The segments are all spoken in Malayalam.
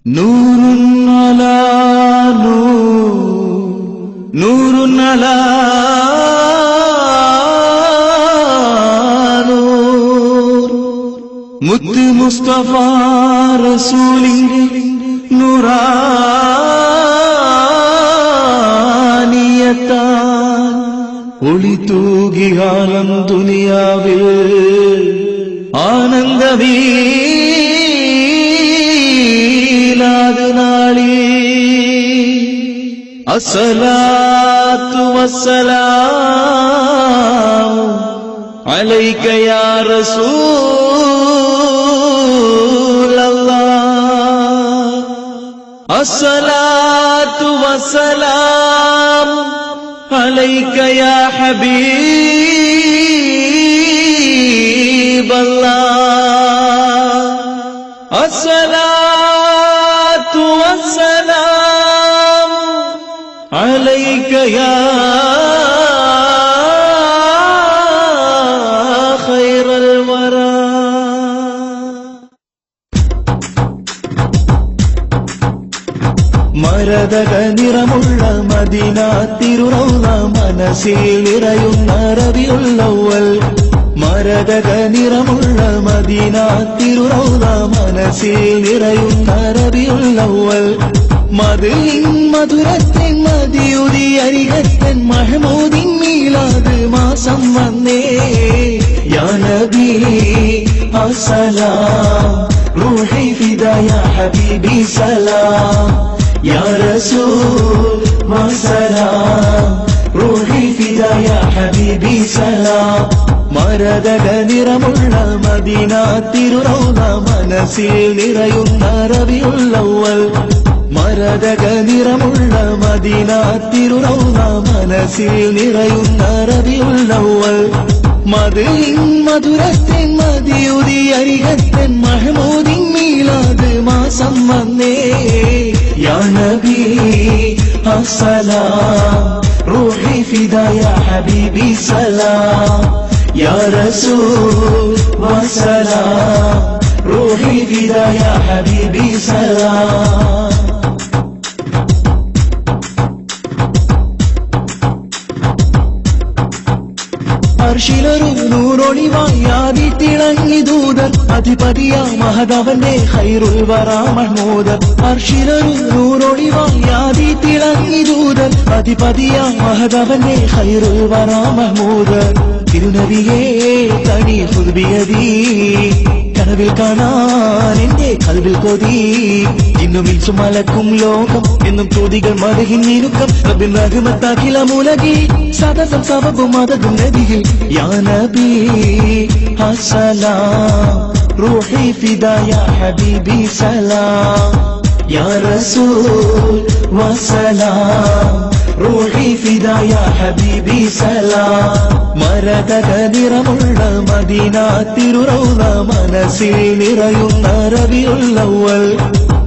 നൂറുൻ അലാ നൂറുൻ അലാ നൂർ മുത്ത് മുസ്തഫ റസൂലിന്റെ നൂറാനിയത്താൽ ഒളി തൂകിയാലം ദുനിയാവിൽ ആനന്ദമീലാത് നാളിൽ അസ്സലാത്തു വസ്സലാമു അലൈക യാ റസൂലല്ലാഹ് അസ്സലാത്തു വസ്സലാമു അലൈക യാ ഹബീബല്ലാഹ് അസ്സലാത്തു വസ്സലാമു അലൈക യാ ഖൈറൽ വറാ മരതക നിറമുള്ള മദീന തിരുറൗള മനസ്സിൽ നിറയുന്ന റബീഉൽ അവ്വൽ മരതക നിറമുള്ള മദീന തിരുറൗള മനസ്സിൽ നിറയുന്ന റബീഉൽ അവ്വൽ മദീൻ മധുരത്തിൻ മദിയുതി അരികത്തൻ മഹ്മൂദിൻ മീലാദ് മാസം വന്നേ യാ നബി അസ്സലാം റൂഹി ഫിദാ യാ ഹബീബി സലാം യാ റസൂൽ വസ്സലാം റൂഹി ഫിദാ യാ ഹബീബി സലാം മരതക നിറമുള്ള മദീന തിരുറൗള മനസ്സിൽ നിറയുന്ന റബീഉൽ അവ്വൽ മരതക നിറമുള്ള മദീന തിരുറൗള മനസ്സിൽ നിറയുന്ന റബീഉൽ അവ്വൽ മദീൻ മധുരത്തിൻ മദിയുതി അരികത്തൻ മഹ്മൂദിൻ മീലാദ് മാസം വന്നേ യാ നബി അസ്സലാം റൂഹി ഫിദാ യാ ഹബീബി സലാം യാ റസൂൽ വസ്സലാം റൂഹി ഫിദാ യാ ഹബീബി സലാം അർശിലൊരു നൂറൊളിവായി ആദി തിളങ്ങി ദൂതർ അധിപതിയാ മഹദവന്റെ ഖൈറുൽ വറാ മഹ്മൂദർ അർശിലൊരു നൂറൊളിവായി ആദി തിളങ്ങി ദൂതർ അധിപതിയാ മഹദവന്റെ ഖൈറുൽ വറാ മഹ്മൂദർ തിരുനബിയേ കനി ഹുദ്ബിയദീ കനവിൽ കാണാൻ എന്റെ കൽവിൽ കൊതി ഇന്നും ഇൽസും മലക്കും ലോകം എന്നും ചോദികൾ മദഹിൻ നിരുക്കം റബ്ബിൻ റഹ്മത്താഖില മുലകി സദസം സബബും മദദും നബിയിൽ യാ നബി അസ്സലാം റൂഹി ഫിദാ യാ ഹബീബി സലാം യാ റസൂൽ വസ്സലാം റൂഹി ഫിദാ യാ ഹബീബി സലാം മരതക നിറമുള്ള മദീന തിരുറൗള മനസ്സിൽ നിറയുന്ന റബീഉൽ അവ്വൽ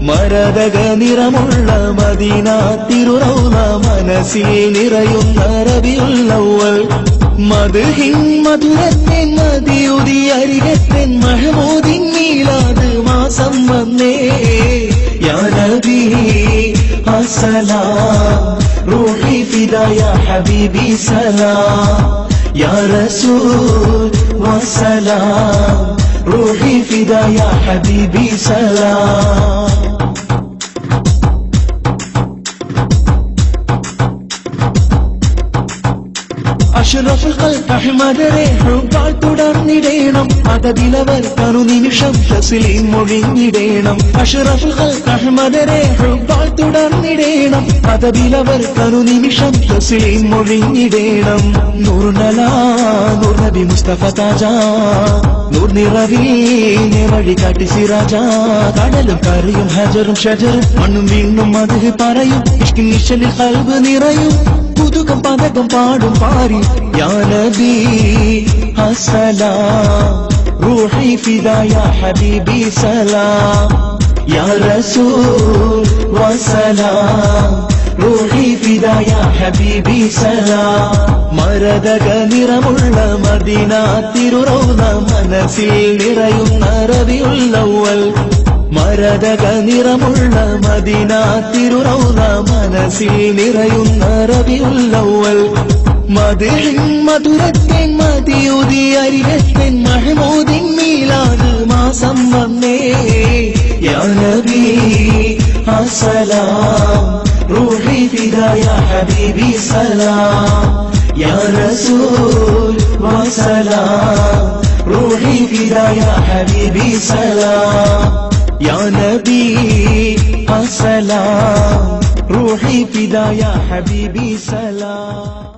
മരതക നിറമുള്ള മദീന തിരുറൗള മനസ്സിൽ നിറയുന്ന റബീഉൽ അവ്വൽ മദ്ഹിൻ മധുരത്തിൻ മദിയുതി അരികത്തൻ മഹ്മൂദിൻ മീലാദ് മാസം വന്നേ യാ നബി അസ്സലാം റൂഹി ഫിദാ യാ ഹബീബി സലാം യാ റസൂൽ വസ്സലാം റൂഹി ഫിദാ യാ ഹബീബി സലാം അഷ്റഫുൽ ഖൽഖ് അഹ്മദരെ ഹുബ്ബാൽ തുടർന്നിടേണം അതതിലവർ കനു നിമിഷം തസ്ലീം മൊഴിഞ്ഞിടേണം അഷ്റഫുൽ ഖൽഖ് അഹ്മദരെ ഹുബ്ബാൽ തുടർന്നിടേണം അതതിലവർ കനു നിമിഷം തസ്ലീം മൊഴിഞ്ഞിടേണം നൂർ നലാ നൂർ നബി മുസ്തഫ താജാ നൂർ നിറവിൽ നേവഴി കാട്ടി സിറാജ കടലും കരയും ഹജറും ഷജറും മണ്ണും വീണ്ടും മദ്ഹ് പറയും ഇഷ്കിൻ നിശ്ചലിൽ ഖൽബ് നിറയും പുതുകം പതകം പാടും പാരി യാ നബി അസ്സലാം റൂഹി ഫിദാ യാ ഹബീബി സലാം യാ റസൂൽ വസ്സലാം റൂഹി ഫിദാ യാ ഹബീബി സലാം മരതക നിറമുള്ള മദീന തിരുറൗള മനസ്സിൽ നിറയുന്ന റബീഉൽ അവ്വൽ മരതക നിറമുള്ള മദീന തിരുറൗള മനസ്സിൽ നിറയുന്ന റബീഉൽ അവ്വൽ മദ്ഹിൻ മധുരത്തിൻ മദിയുദി അരികത്തിൻ മഹ്മൂദിൻ മീലാദ് മാസം വന്നേ യാ നബി അസ്സലാം റൂഹി ഫിദാ യാ ഹബീബി സലാം യാ റസൂൽ വസലാം റൂഹി ഫിദാ യാ ഹബീബി സലാം യാ നബി അസ്സലാം റൂഹി ഫിദാ യാ ഹബീബി സലാം